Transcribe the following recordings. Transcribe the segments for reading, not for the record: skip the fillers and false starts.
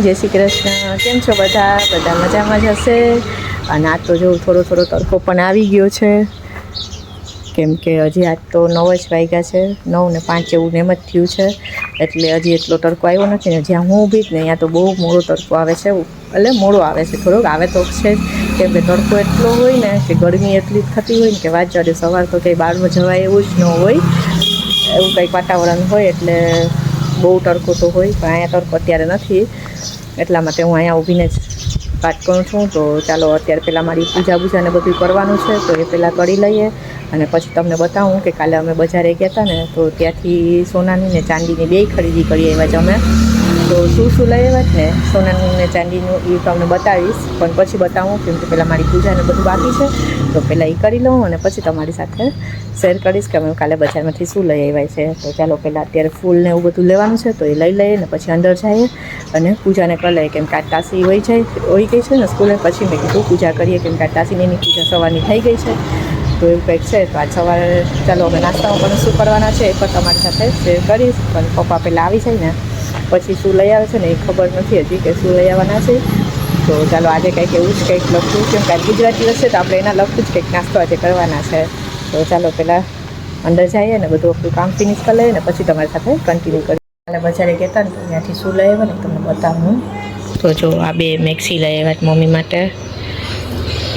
જય શ્રી કૃષ્ણ. કેમ છો બધા? બધા મજામાં જ હશે. અને આજ તો જો થોડો તડકો પણ આવી ગયો છે, કેમ કે હજી આજ તો 9 જ વાગ્યા છે, 9 ને 5 જેવું એમ જ થયું છે. એટલે હજી એટલો તડકો આવ્યો નથી ને. જ્યાં હું ઊભી જ ને ત્યાં તો બહુ મોડો તડકો આવે છે, એટલે મોડો આવે છે, થોડોક આવે તો છે જ, કેમ કે તડકો એટલો હોય ને કે ગરમી એટલી થતી હોય ને કે વાત જાડે. સવાર તો કંઈ બહારમાં જવાય એવું જ ન હોય, એવું કંઈક વાતાવરણ હોય. એટલે બહુ તડકો તો હોય, પણ અહીંયા તડકો અત્યારે નથી, એટલા માટે હું અહીંયા ઊભીને જ વાત કરું છું. તો ચાલો અત્યારે પહેલાં મારી પૂજા ને બધું કરવાનું છે, તો એ પહેલાં કરી લઈએ અને પછી તમને બતાવું કે કાલે અમે બજારે ગયા હતા ને, તો ત્યાંથી સોનાની ને ચાંદીની બેય ખરીદી કરી આવ્યા છે અમે. તો શું લઈ આવ્યા ને સોનાનું ને ચાંદીનું એ તમને બતાવીશ, પણ પછી બતાવું, કેમ કે પહેલાં મારી પૂજાને બધું બાકી છે. તો પહેલાં એ કરી લઉં અને પછી તમારી સાથે શેર કરીશ કે અમે કાલે બજારમાંથી શું લઈ આવ્યા છે. તો ચાલો પહેલાં અત્યારે ફૂલ ને એવું બધું લેવાનું છે, તો એ લઈ લઈએ ને પછી અંદર જઈએ અને પૂજાને કરી લઈએ, કેમ કે આ તાસી હોઈ ગઈ છે ને સ્કૂલે. પછી મેં કીધું પૂજા કરીએ, કેમ કે આ તાસીની પૂજા સવારની થઈ ગઈ છે. તો એવું કંઈક છે. તો આજ સવારે ચાલો અમે નાસ્તામાં પણ શું કરવાના છે એ પણ તમારી સાથે શેર કરીશ. પણ પપ્પા પહેલાં આવી જાય ને પછી શું લઈ આવે છે ને એ ખબર નથી હજી કે શું લઈ આવવાના છે. તો ચાલો આજે કંઈક એવું જ કંઈક લખવું, કેમ કે આજ ગુજરાતી હશે તો આપણે એના લખવું જ કંઈક નાસ્તો આજે કરવાના છે. તો ચાલો પહેલાં અંદર જઈએ ને બધું આપણું કામ ફિનિશ કરી લઈએ ને પછી તમારી સાથે કન્ટિન્યુ કરીએ. કાલે બજારે કહેતા ને તો ત્યાંથી શું લઈ આવ્યા ને તમને બતાવું. તો જો આ બે મેક્સી લઈ આવ્યા મમ્મી માટે,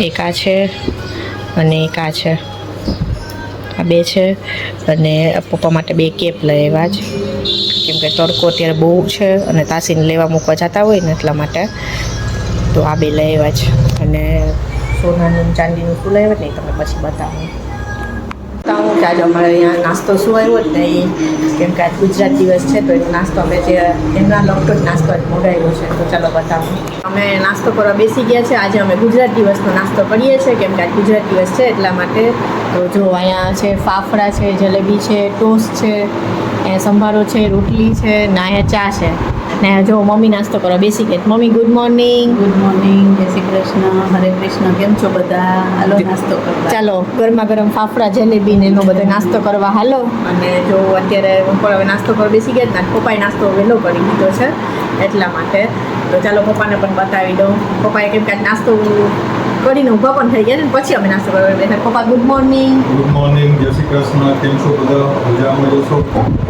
એક આ છે અને એક આ છે. આ બે છે. અને પપ્પા માટે બે કેપ લઈ આવ્યા જ, કેમ કે તડકો અત્યારે બહુ છે અને તાસીને લેવા મૂકવા જતા હોય ને એટલા માટે. તો આ બે લઈ આવ્યા જ. અને સોનાનું ચાંદીનું શું લઈ આવ્યા ને એ તમને પછી બતાવું. કે આજે અમારે અહીંયા નાસ્તો શું આવ્યો જ ને એ, કેમ કે આજ ગુજરાત દિવસ છે તો એનો નાસ્તો અમે જે એમના લગતો જ નાસ્તો જ મંગાવ્યો છે. તો ચાલો બતાવું. અમે નાસ્તો કરવા બેસી ગયા છે. આજે અમે ગુજરાત દિવસનો નાસ્તો કરીએ છીએ, કેમ કે આજ ગુજરાત દિવસ છે એટલા માટે. તો જો અહીંયા છે ફાફડા છે, જલેબી છે, ટોસ્ટ છે, અહીંયા સંભારો છે, રોટલી છે ને અહીંયા ચા છે. ને જો મમ્મી નાસ્તો કરવા બેસી ગઈ. Mummy good morning. Good morning, જય શ્રી કૃષ્ણ, હરે કૃષ્ણ. કેમ છો બધા? હાલો નાસ્તો કરવા. ચાલો ગરમા ગરમ ફાફડા જલેબી ને એનો બધો નાસ્તો કરવા હાલો. અને જો અત્યારે ઉપર હવે નાસ્તો કરવા બેસી ગયા ને, પપ્પાએ નાસ્તો વહેલો કરી દીધો છે એટલા માટે. તો ચાલો પપ્પાને પણ બતાવી દઉં. પપ્પાએ કેમ કે નાસ્તો કરીને ઊભા પણ થઈ ગયા ને પછી અમે નાસ્તો કરવા બેઠા. પપ્પા ગુડ મોર્નિંગ. ગુડ મોર્નિંગ, જય શ્રી કૃષ્ણ. કેમ છો બધા? મજામાં જશો?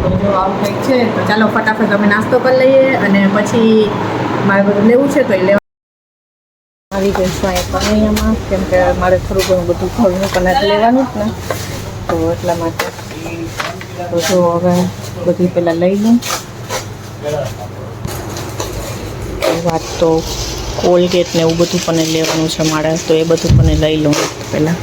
તો જો આવું કંઈક છે. તો ચાલો ફટાફટ અમે નાસ્તો કરી લઈએ અને પછી મારે બધું લેવું છે તો એ લેવા આવી જઈશું અહીંયા કનૈયામાં, કેમ કે મારે થોડું ઘણું બધું ઘરનું કનાજ લેવાનું જ ને, તો એટલા માટે. તો જો હવે બધી પહેલાં લઈ લઉં. વાત તો કોલગેટ ને એવું બધું પણ લેવાનું છે મારે, તો એ બધું પણ લઈ લઉં પહેલાં.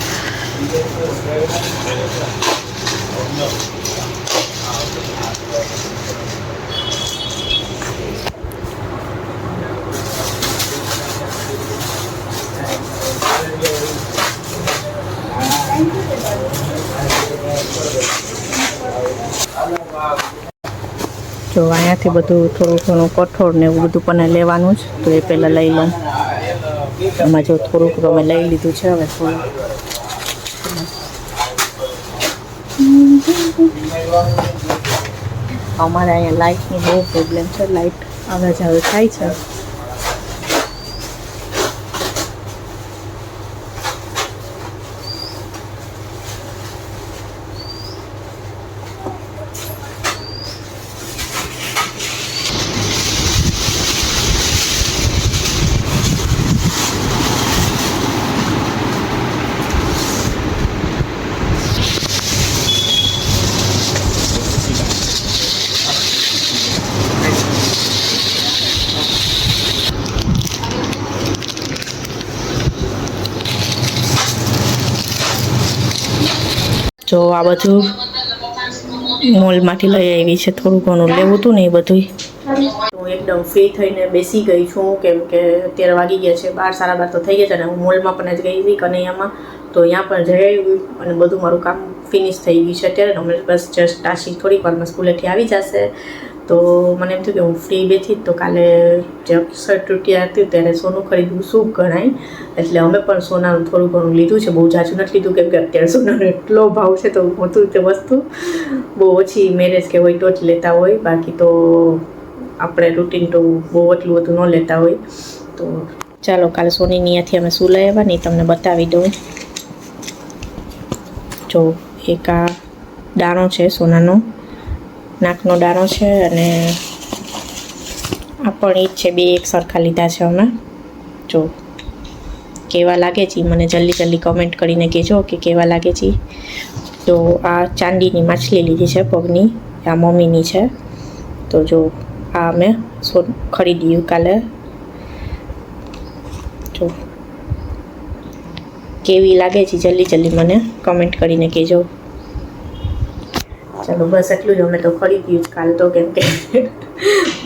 જો અહીંયાથી બધું થોડું ઘણું કઠોળ ને એવું બધું પણ લેવાનું જ, તો એ પહેલાં લઈ લઉં. એમાં જો થોડુંક અમે લઈ લીધું છે. હવે થોડું અમારે અહીંયા લાઇટની બહુ પ્રોબ્લેમ છે, લાઇટ આવે જાવે થાય છે. જો આ બધું મોલમાંથી લઈ આવી છે, થોડું ઘણું લેવું હતું ને એ બધું. હું એકદમ ફ્રી થઈને બેસી ગઈ છું, કેમ કે અત્યારે વાગી ગયા છે 12, 12:30 તો થઈ ગયા છે. અને હું મોલમાં પણ જ ગઈ હતી કનૈયામાં, તો ત્યાં પણ જઈ આવી અને બધું મારું કામ ફિનિશ થઈ ગયું છે અત્યારે. અમે બસ જસ્ટ તાશી થોડીક વારમાં સ્કૂલેથી આવી જશે. તો મને એમ થયું કે હું ફ્રી બેઠી તો કાલે જે અક્ષર તૃતીયા હતી ત્યારે સોનું ખરીદવું શું ગણાય, એટલે અમે પણ સોનાનું થોડું ઘણું લીધું છે. બહુ જાજુ નથી લીધું, કેમ કે અત્યારે સોનાનો એટલો ભાવ છે તો મોટું તે વસ્તુ બહુ ઓછી મેરેજ કે હોય તો જ લેતા હોય. બાકી તો આપણે રૂટીન તો બહુ એટલું બધું ન લેતા હોય. તો ચાલો કાલે સોનીની ત્યાંથી અમે શું લઈ આવ્યા ને એ તમને બતાવી દઉં. જો એક આ દાણો છે સોનાનો, નાકનો દાણો છે, અને આ પણ એ જ છે. બે એક સરખા લીધા છે અમે. જો કેવા લાગે છે મને જલ્દી કમેન્ટ કરીને કહેજો કે કેવા લાગે છે. તો આ ચાંદીની માછલી લીધી છે પગની, આ મમ્મીની છે. તો જો આ અમે ખરીદ્યું કાલે. જો કેવી લાગે છે જલ્દી મને કમેન્ટ કરીને કહેજો. ચાલો બસ એટલું જ અમે તો ખરીદ્યું જ કાલ તો, કેમ કે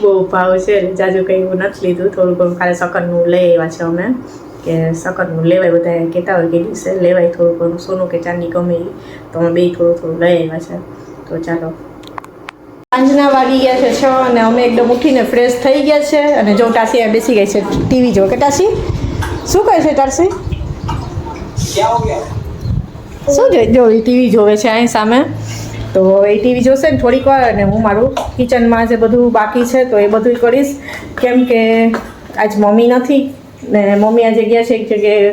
બહુ ભાવ છે એટલે જાજુ કંઈ એવું નથી લીધું. થોડું ઘણું ખાલી શકરનું લઈ આવ્યા છે અમે, કે શકરનું લેવાય, બધા કહેતા હોય કે દિવસે લેવાય થોડું ઘણું સોનું કે ચાંદી ગમે એ, તો અમે બે થોડું લઈ આવ્યા છે. તો ચાલો સાંજના વાગી ગયા છે 6 અને અમે એકદમ ઉઠીને ફ્રેશ થઈ ગયા છે. અને જો ટાસી આ બેસી ગઈ છે ટીવી જો. કે ટાસી શું કહે છે ટાસી? શું જો એ ટીવી જોવે છે અહીં સામે. તો એ ટીવી જોશે ને થોડીક વાર, અને હું મારું કિચનમાં જે બધું બાકી છે તો એ બધું કરીશ. કેમ કે આજ મમ્મી નથી ને મમ્મી આજે ગયા છે એક જગ્યાએ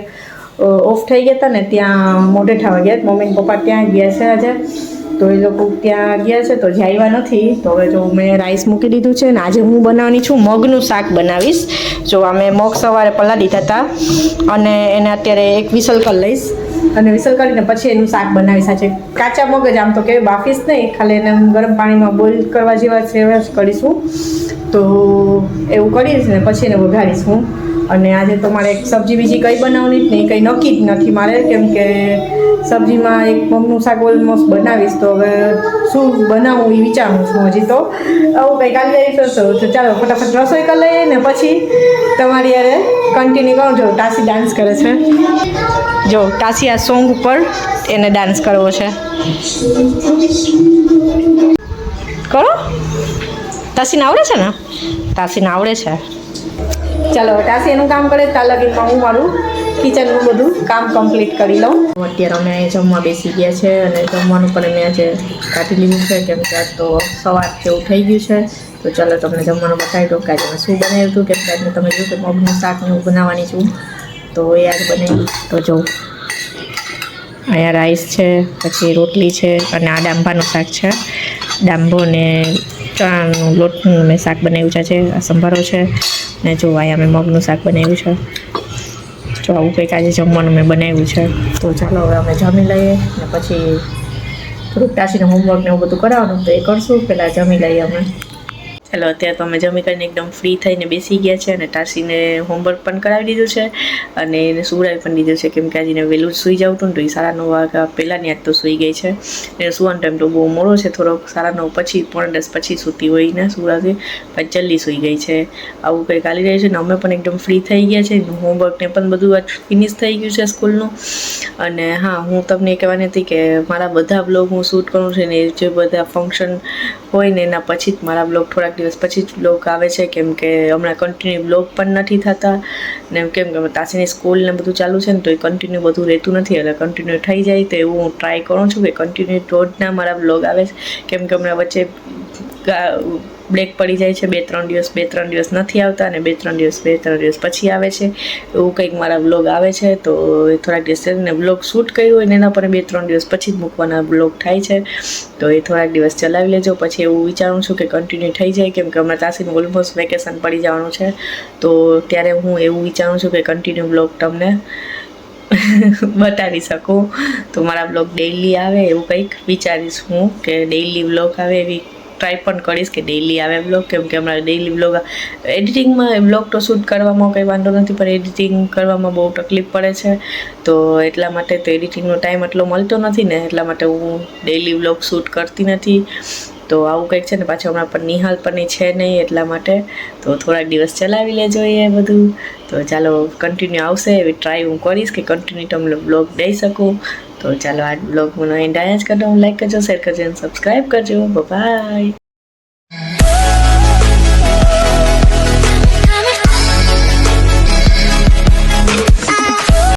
ઓફ થઈ ગયા હતા ને, ત્યાં મોઢેઠા ગયા. મમ્મી ને પપ્પા ત્યાં ગયા છે આજે, તો એ લોકો ત્યાં ગયા છે તો જાયવા નથી. તો હવે જો મેં રાઈસ મૂકી દીધું છે ને આજે હું બનાવવાની છું મગનું શાક બનાવીશ. જો અમે મગ સવારે પલાળી દીધા હતા અને એને અત્યારે એક વિસલ કરી લઈશ, અને વિસલ કરીને પછી એનું શાક બનાવીશ. આજે કાચા મગ જ, આમ તો કે બાફીશ નહીં, ખાલી એને ગરમ પાણીમાં બોઇલ કરવા જેવા છે કરીશું. તો એવું કરીશ ને પછી એને વઘારીશ હું. અને આજે તો મારે એક સબ્જી બીજી કંઈ બનાવવાની જ નહીં, કંઈ નક્કી જ નથી મારે, કેમ કે સબ્જીમાં એક મગનું શાક ઓલમોસ્ટ બનાવીશ. તો હવે શું બનાવું એ વિચારું છું હજી તો. આવું કંઈ કાલે તો ચાલો ફટાફટ રસોઈ કરી લઈએ ને પછી તમારી યારે કન્ટિન્યુ કરું. જો ટાસી ડાન્સ કરે છે. જો ટાસી આ સોંગ ઉપર એને ડાન્સ કરવો છે. કરો, ટાસીને આવડે છે ને? ટાસીને આવડે છે. ચાલો ટાસી એનું કામ કરે ત્યાં લગીનમાં હું મારું કિચનનું બધું કામ કમ્પ્લીટ કરી લઉં. અત્યારે અમે જમવા બેસી ગયા છે અને જમવાનું પણ મેં આજે કાઢી લીધું છે, કેમ કે આજ તો સવાર જેવું થઈ ગયું છે. તો ચાલો તમને જમવાનું બતાવી દઉં કે આજે મેં શું બનાવ્યું હતું. કેમ કે આજે તમે જોયું કે મગનું શાક ને હું બનાવવાની છું, તો એ આજે બનાવી. તો જો અહીંયા રાઈસ છે, પછી રોટલી છે, અને આ ડાંભાનું શાક છે. ડાંભો ને ચણાનું લોટનું મેં શાક બનાવ્યું છે. આ સંભારો છે, ને જો અહીંયા મેં મગનું શાક બનાવ્યું છે. જો આવું કંઈક આજે જમવાનું મેં બનાવ્યું છે. તો ચાલો હવે અમે જમી લઈએ ને પછી થોડુંક ટાસીને હોમવર્ક ને એવું બધું કરાવવાનું તો એ કરશું. પહેલાં જમી લઈએ અમે. ચાલો અત્યારે તો અમે જમી કરીને એકદમ ફ્રી થઈને બેસી ગયા છે, અને ટાસીને હોમવર્ક પણ કરાવી દીધું છે અને એને સુવડાવી પણ દીધું છે. કેમ કે આજે વહેલું જ સૂઈ જવું હતું ને, તો એ 9:30 વાગ્યા પહેલાંની આજ તો સૂઈ ગઈ છે. એને સુવાનો ટાઈમ તો બહુ મોડો છે, થોડોક 9:30 પછી 9:45 પછી સૂતી હોય ને સુવડાવતી, પછી જલ્દી સૂઈ ગઈ છે. આવું કંઈ ચાલી રહ્યું છે ને અમે પણ એકદમ ફ્રી થઈ ગયા છે. હોમવર્કને પણ બધું આજ ફિનિશ થઈ ગયું છે સ્કૂલનું. અને હા, હું તમને કહેવાની હતી કે મારા બધા બ્લોગ હું શૂટ કરું છું ને, જે બધા ફંક્શન હોય ને એના પછી જ મારા બ્લોગ થોડાક દિવસ પછી જ બ્લોગ આવે છે. કેમ કે હમણાં કન્ટિન્યુ બ્લોગ પણ નથી થતા ને, કેમ કે તાસીની સ્કૂલ ને બધું ચાલુ છે ને, તો એ કન્ટિન્યુ બધું રહેતું નથી. એટલે કન્ટિન્યુ થઈ જાય તો એવું હું ટ્રાય કરું છું કે કન્ટિન્યુ રોજના મારા બ્લોગ આવે છે. કેમ કે હમણાં વચ્ચે બ્રેક પડી જાય છે, 2-3 દિવસ નથી આવતા, અને 2-3 દિવસ પછી આવે છે. એવું કંઈક મારા બ્લોગ આવે છે. તો એ થોડાક દિવસ ને બ્લોગ શૂટ કર્યું હોય ને એના પર 2-3 દિવસ પછી જ મૂકવાના બ્લોગ થાય છે. તો એ થોડાક દિવસ ચલાવી લેજો. પછી એવું વિચારું છું કે કન્ટિન્યુ થઈ જાય, કેમ કે હમણાં તાસીનું ઓલમોસ્ટ વેકેશન પડી જવાનું છે. તો ત્યારે હું એવું વિચારું છું કે કન્ટિન્યુ બ્લોગ તમને બતાવી શકું. તો મારા બ્લોગ ડેઈલી આવે એવું કંઈક વિચારીશ હું, કે ડેઈલી બ્લોગ આવે એવી ટ્રાય પણ કરીશ કે ડેઈલી આવે બ્લોગ. કેમ કે હમણાં ડેઈલી બ્લોગ એડિટિંગમાં બ્લોગ તો શૂટ કરવામાં કંઈ વાંધો નથી, પણ એડિટિંગ કરવામાં બહુ તકલીફ પડે છે. તો એટલા માટે તો એડિટિંગનો ટાઈમ એટલો મળતો નથી ને, એટલા માટે હું ડેઈલી બ્લોગ શૂટ કરતી નથી. તો આવું કંઈક છે ને, પાછું હમણાં પણ નિહાલ પણ છે નહીં, એટલા માટે તો થોડાક દિવસ ચલાવી લેજો એ બધું. તો ચાલો કન્ટિન્યુ આવશે એવી ટ્રાય હું કરીશ કે કન્ટિન્યુ તમને બ્લોગ દઈ શકું. તો ચાલો આ બ્લોગ મને એન્ડ જ કરી દઉં. લાઈક કરજો, શેર કરજો અને સબસ્ક્રાઈબ કરજો. બાય.